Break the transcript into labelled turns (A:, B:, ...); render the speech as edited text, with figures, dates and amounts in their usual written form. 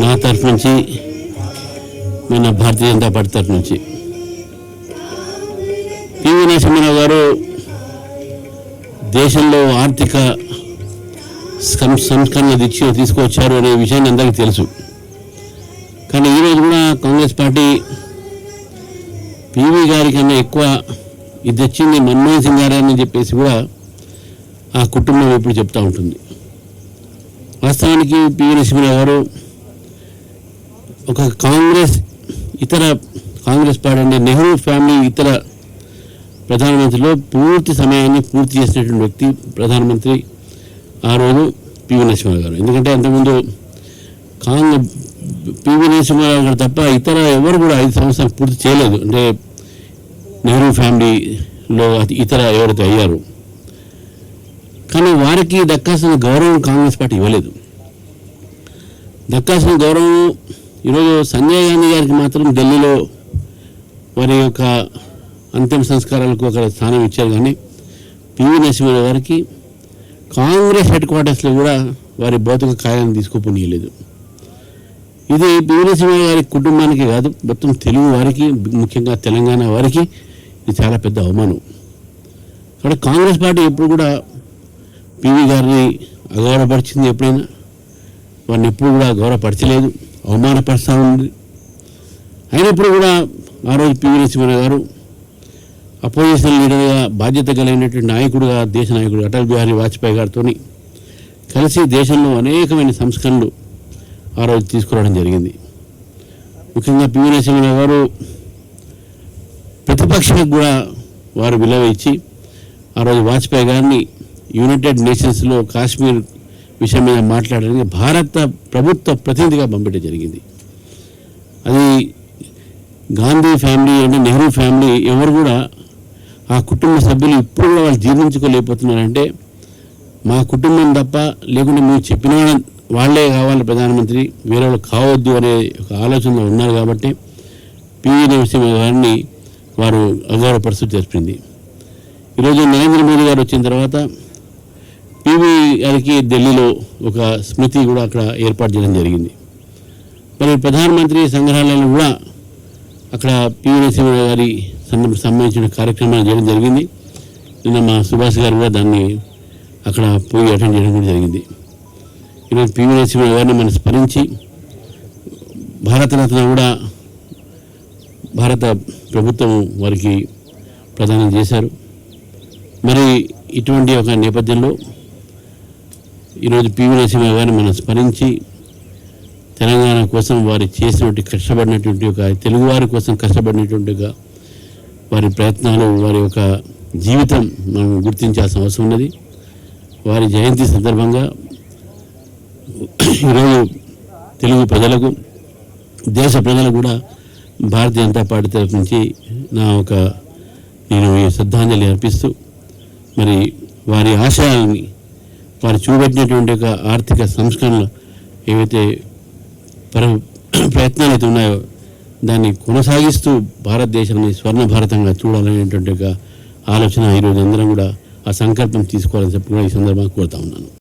A: నా తరఫు నుంచి, మన భారతీయ జనతా పార్టీ తరఫు నుంచి పివి నరసింహారావు గారు దేశంలో ఆర్థిక సంస్కరణ తీసుకొచ్చారు అనే విషయాన్ని అందరికీ తెలుసు. కానీ ఈరోజు కూడా కాంగ్రెస్ పార్టీ పివి గారి కన్నా ఎక్కువ ఇది తెచ్చింది మన్మోహన్ సింగ్ గారు అని చెప్పేసి కూడా ఆ కుటుంబం ఎప్పుడు చెప్తూ ఉంటుంది. వాస్తవానికి పివి నరసింహారావు గారు ఒక కాంగ్రెస్ పార్టీ అంటే నెహ్రూ ఫ్యామిలీ ఇతర ప్రధానమంత్రిలో పూర్తి సమయాన్ని పూర్తి చేసినటువంటి వ్యక్తి ప్రధానమంత్రి ఆ రోజు పివి నరసింహారావు గారు. ఎందుకంటే అంతకుముందు పివి నరసింహారావు గారు తప్ప ఇతర ఎవరు కూడా 5 సంవత్సరాలు పూర్తి చేయలేదు. అంటే నెహ్రూ ఫ్యామిలీలో ఇతర ఎవరైతే అయ్యారు. కానీ వారికి దక్కాల్సిన గౌరవం కాంగ్రెస్ పార్టీ ఇవ్వలేదు. దక్కాల్సిన గౌరవం ఈరోజు సంజయ్ గాంధీ గారికి మాత్రం ఢిల్లీలో వారి యొక్క అంతిమ సంస్కారాలకు ఒక స్థానం ఇచ్చారు. కానీ పివి నరసింహారావు గారికి కాంగ్రెస్ హెడ్ క్వార్టర్స్లో కూడా వారి భౌతిక కాయాన్ని తీసుకుపోనీయలేదు. ఇది పివి నరసింహారావు గారి కుటుంబానికి కాదు, మొత్తం తెలుగు వారికి, ముఖ్యంగా తెలంగాణ వారికి ఇది చాలా పెద్ద అవమానం. కాబట్టి కాంగ్రెస్ పార్టీ ఎప్పుడు కూడా పివి గారిని అగౌరవపరిచింది. ఎప్పుడైనా వారిని ఎప్పుడు కూడా గౌరవపరచలేదు, అవమానపరుస్తూ ఉంది. అయినప్పుడు కూడా ఆ రోజు పివి నరసింహారావు గారు అపోజిషన్ లీడర్గా బాధ్యత కలిగినటువంటి నాయకుడుగా, దేశ నాయకుడు అటల్ బిహారీ వాజ్పేయి గారితో కలిసి దేశంలో అనేకమైన సంస్కరణలు ఆ రోజు తీసుకురావడం జరిగింది. ముఖ్యంగా పివి నరసింహారావు గారు ప్రతిపక్షానికి కూడా వారు విలువ ఇచ్చి ఆ రోజు వాజ్పేయి గారిని యునైటెడ్ నేషన్స్లో కాశ్మీర్ విషయం మీద మాట్లాడడానికి భారత ప్రభుత్వ ప్రతినిధిగా పంపించడం జరిగింది. అది గాంధీ ఫ్యామిలీ అంటే నెహ్రూ ఫ్యామిలీ ఎవరు కూడా ఆ కుటుంబ సభ్యులు ఇప్పుడు కూడా వాళ్ళు జీర్ణించుకోలేకపోతున్నారంటే మా కుటుంబం తప్ప, లేకుంటే మీరు చెప్పిన వాళ్ళే కావాలి ప్రధానమంత్రి, వేరే వాళ్ళు కావద్దు అనే ఒక ఆలోచనలో ఉన్నారు. కాబట్టి పివి నరసింహారావు గారిని వారు అగౌరవపరుస్తూ జరిపింది. ఈరోజు నరేంద్ర మోదీ గారు వచ్చిన తర్వాత పివి గారికి ఢిల్లీలో ఒక స్మృతి కూడా అక్కడ ఏర్పాటు చేయడం జరిగింది. మరి ప్రధానమంత్రి సంగ్రహాలయంలో కూడా అక్కడ పివి నరసింహారావు గారి సంబంధించిన కార్యక్రమాలు చేయడం జరిగింది. నిన్న మా సుభాష్ గారు కూడా దాన్ని అక్కడ పోయి అటెండ్ చేయడం కూడా జరిగింది. ఈరోజు పివి నరసింహారావు గారిని మనం స్మరించి భారతరత్న కూడా భారత ప్రభుత్వం వారికి ప్రదానం చేశారు. మరి ఇటువంటి ఒక నేపథ్యంలో ఈరోజు పివి నరసింహారావు గారిని మనం స్మరించి తెలంగాణ కోసం వారు చేసినటువంటి కష్టపడినటువంటి ఒక తెలుగువారి కోసం కష్టపడినటువంటి ఒక వారి ప్రయత్నాలు, వారి యొక్క జీవితం మనం గుర్తించాల్సిన అవసరం ఉన్నది. వారి జయంతి సందర్భంగా ఈరోజు తెలుగు ప్రజలకు, దేశ ప్రజలకు కూడా భారతీయ జనతా పార్టీ తరఫు నుంచి నేను శ్రద్ధాంజలి అర్పిస్తూ మరి వారి ఆశయాలని, వారు చూపెట్టినటువంటి ఒక ఆర్థిక సంస్కరణలు ఏవైతే ప్రయత్నాలు అయితే ఉన్నాయో దాన్ని కొనసాగిస్తూ భారతదేశాన్ని స్వర్ణ భారతంగా చూడాలనేటువంటి ఒక ఆలోచన ఈరోజు అందరం కూడా ఆ సంకల్పం తీసుకోవాలని చెప్పి కూడా ఈ సందర్భంగా కోరుతా ఉన్నాను.